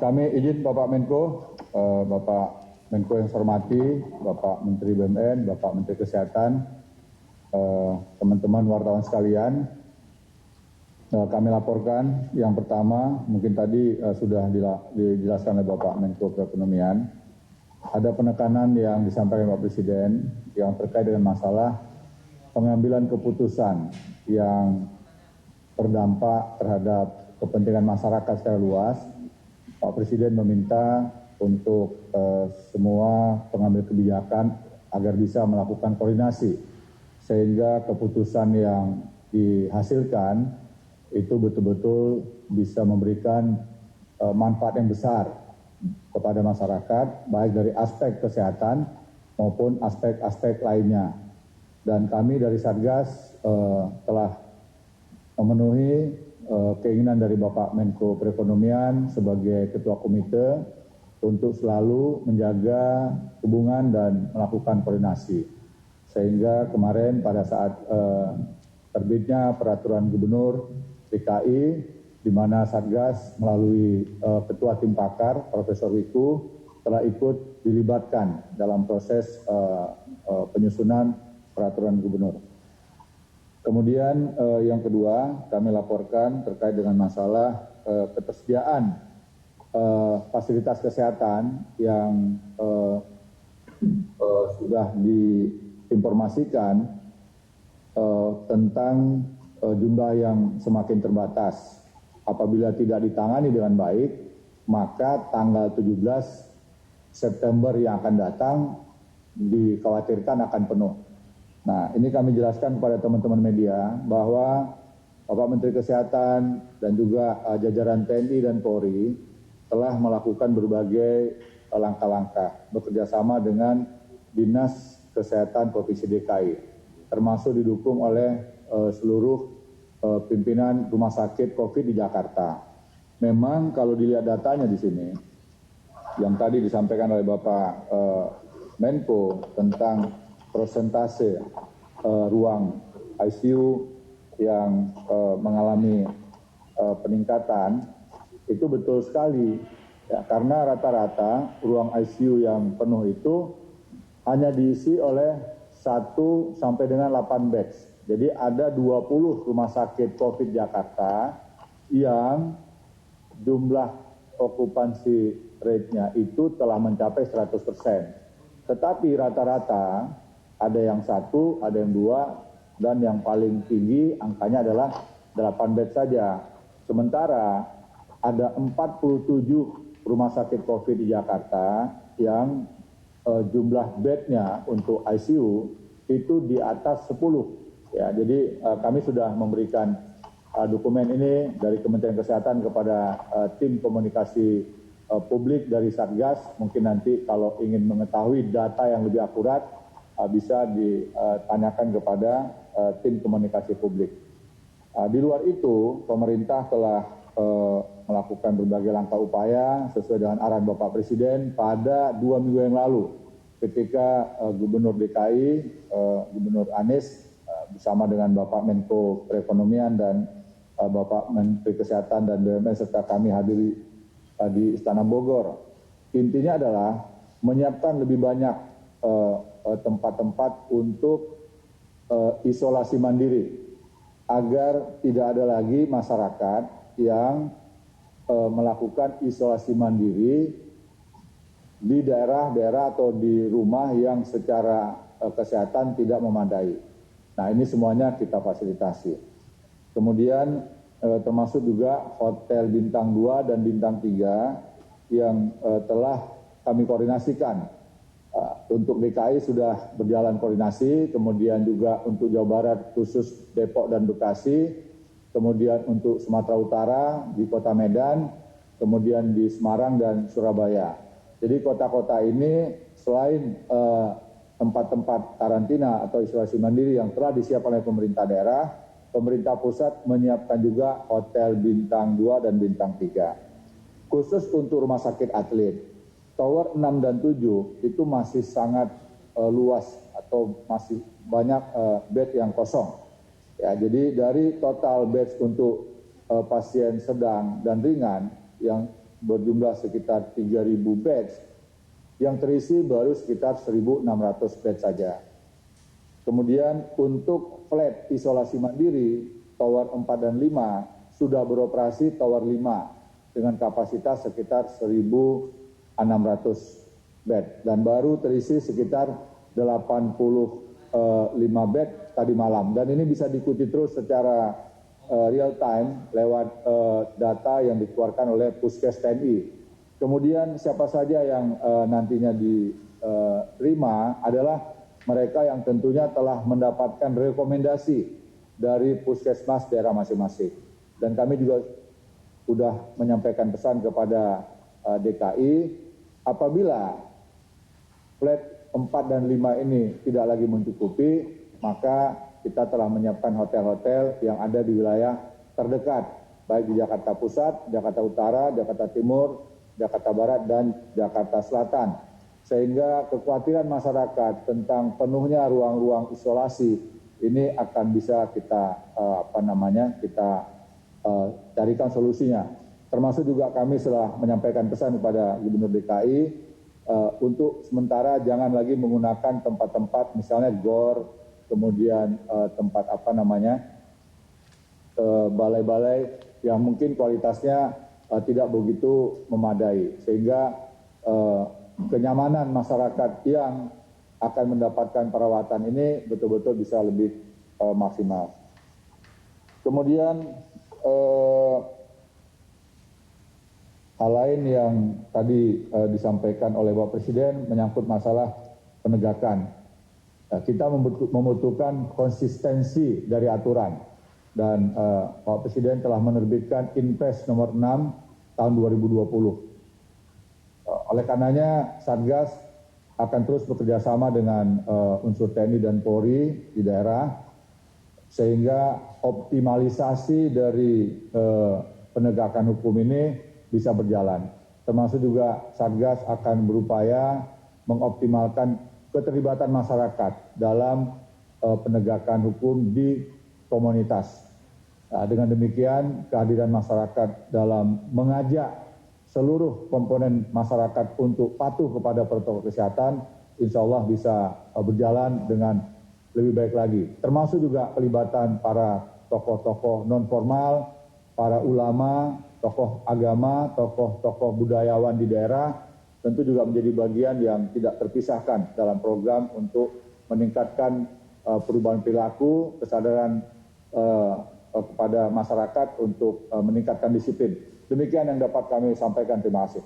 Kami izin Bapak Menko, Bapak Menko yang saya hormati, Bapak Menteri BUMN, Bapak Menteri Kesehatan, teman-teman wartawan sekalian, kami laporkan yang pertama, mungkin tadi sudah dijelaskan oleh Bapak Menko Perekonomian, ada penekanan yang disampaikan Bapak Presiden yang terkait dengan masalah pengambilan keputusan yang berdampak terhadap kepentingan masyarakat secara luas. Pak Presiden meminta untuk semua pengambil kebijakan agar bisa melakukan koordinasi sehingga keputusan yang dihasilkan itu betul-betul bisa memberikan manfaat yang besar kepada masyarakat, baik dari aspek kesehatan maupun aspek-aspek lainnya. Dan kami dari Satgas telah memenuhi keinginan dari Bapak Menko Perekonomian sebagai Ketua Komite untuk selalu menjaga hubungan dan melakukan koordinasi. Sehingga kemarin pada saat terbitnya peraturan Gubernur DKI, di mana Satgas melalui Ketua Tim Pakar, Profesor Wiku, telah ikut dilibatkan dalam proses penyusunan peraturan Gubernur. Kemudian yang kedua, kami laporkan terkait dengan masalah ketersediaan fasilitas kesehatan yang sudah diinformasikan tentang jumlah yang semakin terbatas. Apabila tidak ditangani dengan baik, maka tanggal 17 September yang akan datang dikhawatirkan akan penuh. Nah, ini kami jelaskan kepada teman-teman media bahwa Bapak Menteri Kesehatan dan juga jajaran TNI dan Polri telah melakukan berbagai langkah-langkah bekerjasama dengan Dinas Kesehatan Provinsi DKI, termasuk didukung oleh seluruh pimpinan rumah sakit COVID di Jakarta. Memang kalau dilihat datanya di sini, yang tadi disampaikan oleh Bapak Menko tentang persentase ruang ICU yang mengalami peningkatan, itu betul sekali. Ya, karena rata-rata ruang ICU yang penuh itu hanya diisi oleh 1 sampai dengan 8 beds. Jadi ada 20 rumah sakit COVID Jakarta yang jumlah okupansi rate-nya itu telah mencapai 100%. Tetapi rata-rata ada yang 1, ada yang 2, dan yang paling tinggi angkanya adalah 8 bed saja. Sementara ada 47 rumah sakit COVID di Jakarta yang jumlah bednya untuk ICU itu di atas 10. Ya, jadi kami sudah memberikan dokumen ini dari Kementerian Kesehatan kepada tim komunikasi publik dari Satgas. Mungkin nanti kalau ingin mengetahui data yang lebih akurat, bisa ditanyakan kepada tim komunikasi publik. Di luar itu, pemerintah telah melakukan berbagai langkah upaya sesuai dengan arahan Bapak Presiden pada 2 minggu yang lalu, ketika Gubernur DKI, Gubernur Anies, bersama dengan Bapak Menko Perekonomian dan Bapak Menteri Kesehatan dan BUMN serta kami hadir di Istana Bogor. Intinya adalah menyiapkan lebih banyak tempat-tempat untuk isolasi mandiri agar tidak ada lagi masyarakat yang melakukan isolasi mandiri di daerah-daerah atau di rumah yang secara kesehatan tidak memadai. Nah, ini semuanya kita fasilitasi. Kemudian termasuk juga hotel bintang 2 dan bintang 3 yang telah kami koordinasikan. Untuk DKI sudah berjalan koordinasi, kemudian juga untuk Jawa Barat khusus Depok dan Bekasi, kemudian untuk Sumatera Utara di Kota Medan, kemudian di Semarang dan Surabaya. Jadi kota-kota ini selain tempat-tempat karantina atau isolasi mandiri yang telah disiapkan oleh pemerintah daerah, pemerintah pusat menyiapkan juga hotel bintang 2 dan bintang 3. Khusus untuk rumah sakit atlet, Tower 6 dan 7 itu masih sangat luas atau masih banyak bed yang kosong. Ya, jadi dari total bed untuk pasien sedang dan ringan yang berjumlah sekitar 3.000 beds, yang terisi baru sekitar 1.600 bed saja. Kemudian untuk flat isolasi mandiri, tower 4 dan 5 sudah beroperasi tower 5 dengan kapasitas sekitar 1.600 bed dan baru terisi sekitar 85 bed tadi malam. Dan ini bisa diikuti terus secara real time lewat data yang dikeluarkan oleh Puskes TNI. Kemudian siapa saja yang nantinya diterima adalah mereka yang tentunya telah mendapatkan rekomendasi dari puskesmas daerah masing-masing. Dan kami juga sudah menyampaikan pesan kepada DKI, apabila flat 4 dan 5 ini tidak lagi mencukupi, maka kita telah menyiapkan hotel-hotel yang ada di wilayah terdekat, baik di Jakarta Pusat, Jakarta Utara, Jakarta Timur, Jakarta Barat, dan Jakarta Selatan. Sehingga kekhawatiran masyarakat tentang penuhnya ruang-ruang isolasi ini akan bisa kita carikan solusinya. Termasuk juga kami telah menyampaikan pesan kepada Gubernur DKI untuk sementara jangan lagi menggunakan tempat-tempat misalnya GOR, kemudian balai-balai yang mungkin kualitasnya tidak begitu memadai, sehingga kenyamanan masyarakat yang akan mendapatkan perawatan ini betul-betul bisa lebih maksimal. Kemudian hal lain yang tadi disampaikan oleh Bapak Presiden menyangkut masalah penegakan. Kita membutuhkan konsistensi dari aturan dan Bapak Presiden telah menerbitkan Inpres nomor 6 tahun 2020. Oleh karenanya Satgas akan terus bekerja sama dengan unsur TNI dan Polri di daerah sehingga optimalisasi dari penegakan hukum ini bisa berjalan. Termasuk juga Satgas akan berupaya mengoptimalkan keterlibatan masyarakat dalam penegakan hukum di komunitas. Dengan demikian, kehadiran masyarakat dalam mengajak seluruh komponen masyarakat untuk patuh kepada protokol kesehatan, insya Allah bisa berjalan dengan lebih baik lagi. Termasuk juga pelibatan para tokoh-tokoh non-formal, para ulama, tokoh agama, tokoh-tokoh budayawan di daerah, tentu juga menjadi bagian yang tidak terpisahkan dalam program untuk meningkatkan perubahan perilaku, kesadaran kepada masyarakat untuk meningkatkan disiplin. Demikian yang dapat kami sampaikan. Terima kasih.